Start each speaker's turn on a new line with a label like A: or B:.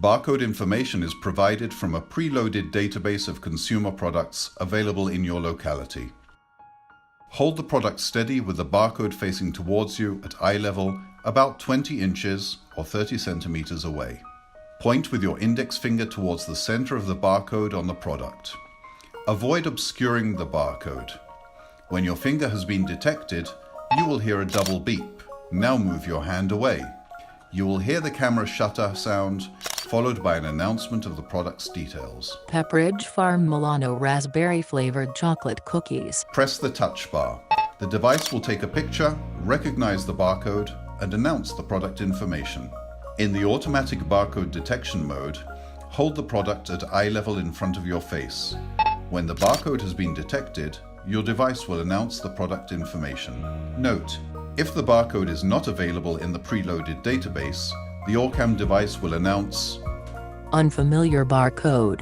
A: Barcode information is provided from a preloaded database of consumer products available in your locality. Hold the product steady with the barcode facing towards you at eye level, about 20 inches or 30 centimeters away. Point with your index finger towards the center of the barcode on the product. Avoid obscuring the barcode. When your finger has been detected, you will hear a double beep. Now move your hand away. You will hear the camera shutter sound, followed by an announcement of the product's details.
B: Pepperidge Farm Milano raspberry flavored chocolate cookies.
A: Press the touch bar. The device will take a picture, recognize the barcode, and announce the product information. In the automatic barcode detection mode, hold the product at eye level in front of your face. When the barcode has been detected, your device will announce the product information. Note: if the barcode is not available in the preloaded database, the OrCam device will announce
B: Unfamiliar barcode.